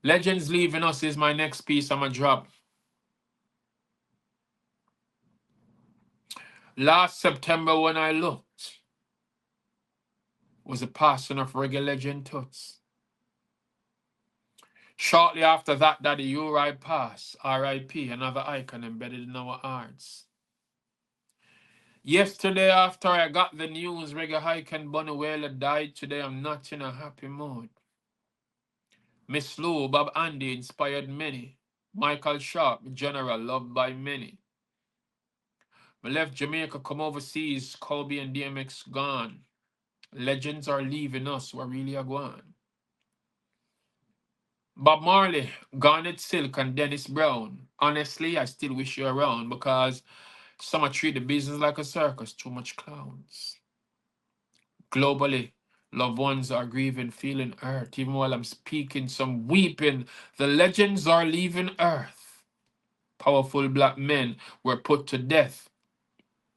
Legends leaving us is my next piece I'm going to drop. Last September when I looked, was the passing of reggae legend Toots. Shortly after that, Daddy Uri passed, R.I.P., another icon embedded in our hearts. Yesterday, after I got the news, Reggae icon Bunny Wailer died. Today, I'm not in a happy mood. Miss Lou, Bob Andy inspired many. Michael Sharp, general, loved by many. We left Jamaica, come overseas, Kobe and DMX gone. Legends are leaving us, what really are gone. Bob Marley, Garnet Silk, and Dennis Brown. Honestly, I still wish you around because some treat the business like a circus, too much clowns. Globally, loved ones are grieving, feeling hurt. Even while I'm speaking, some weeping. The legends are leaving Earth. Powerful black men were put to death.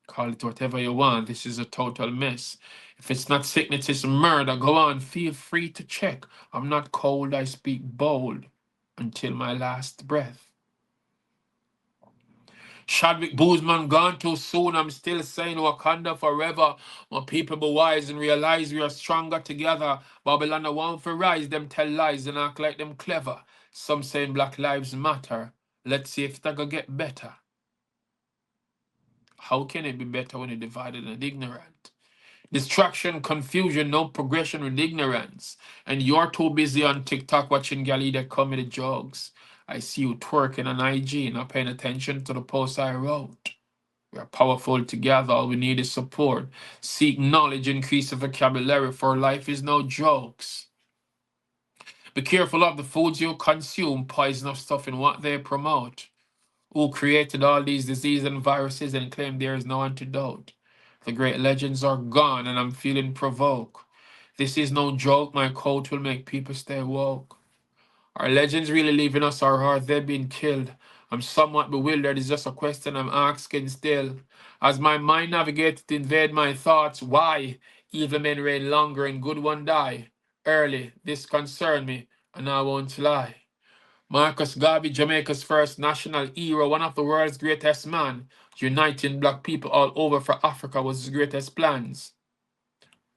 Call it whatever you want. This is a total mess. If it's not sickness, it's murder. Go on, feel free to check. I'm not cold, I speak bold until my last breath. Chadwick Boseman gone too soon. I'm still saying Wakanda forever. My people be wise and realize we are stronger together. Babylon the one for rise. Them tell lies and act like them clever. Some saying Black Lives Matter. Let's see if that gonna get better. How can it be better when you're divided and ignorant? Distraction, confusion, no progression with ignorance. And you're too busy on TikTok watching Gali that comedy jokes. I see you twerking on IG, not paying attention to the post I wrote. We are powerful together. All we need is support. Seek knowledge, increase the vocabulary, for life is no jokes. Be careful of the foods you consume, poison of stuff in what they promote. Who created all these diseases and viruses and claim there is no antidote? The great legends are gone and I'm feeling provoked. This is no joke, my quote will make people stay woke. Are legends really leaving us or are they being killed? I'm somewhat bewildered, it's just a question I'm asking still. As my mind navigates to invade my thoughts, why? Evil men reign longer and good one die. Early, this concerned me, and I won't lie. Marcus Garvey, Jamaica's first national hero, one of the world's greatest men, uniting black people all over for Africa was his greatest plans.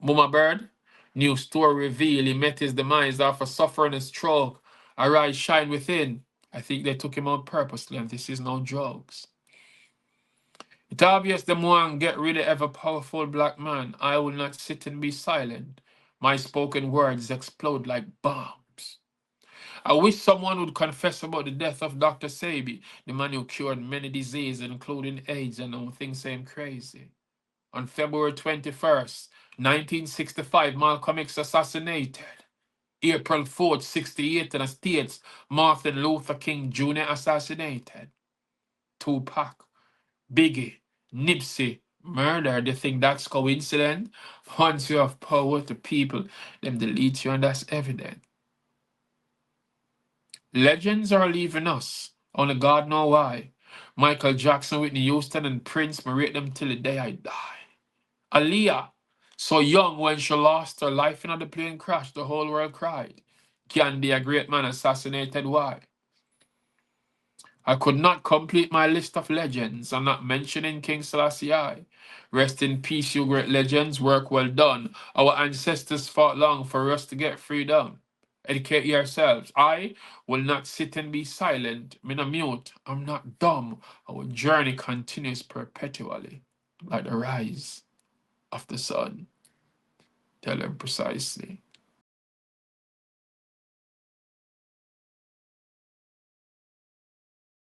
Mama Bird, new story reveal, he met his demise after suffering a stroke. Arise, shine within. I think they took him out purposely, and this is no jokes. It's obvious them want get rid of ever powerful black man. I will not sit and be silent. My spoken words explode like bombs. I wish someone would confess about the death of Dr. Sabi, the man who cured many diseases, including AIDS, and all things seem crazy. On February 21st, 1965, Malcolm X assassinated. April 4th, 68, in the States, Martin Luther King Jr. assassinated. Tupac, Biggie, Nipsey, murder. They think that's coincidence? Once you have power to people, them delete you and that's evident. Legends are leaving us. Only God know why. Michael Jackson, Whitney Houston, and Prince, I rate them till the day I die. Aaliyah, so young when she lost her life in the plane crash, the whole world cried. Gandhi, a great man, assassinated. Why? I could not complete my list of legends. I'm not mentioning King Selassie I. Rest in peace, you great legends. Work well done. Our ancestors fought long for us to get freedom. Educate yourselves. I will not sit and be silent. I'm not mute. I'm not dumb. Our journey continues perpetually, like the rise of the sun. Tell them precisely.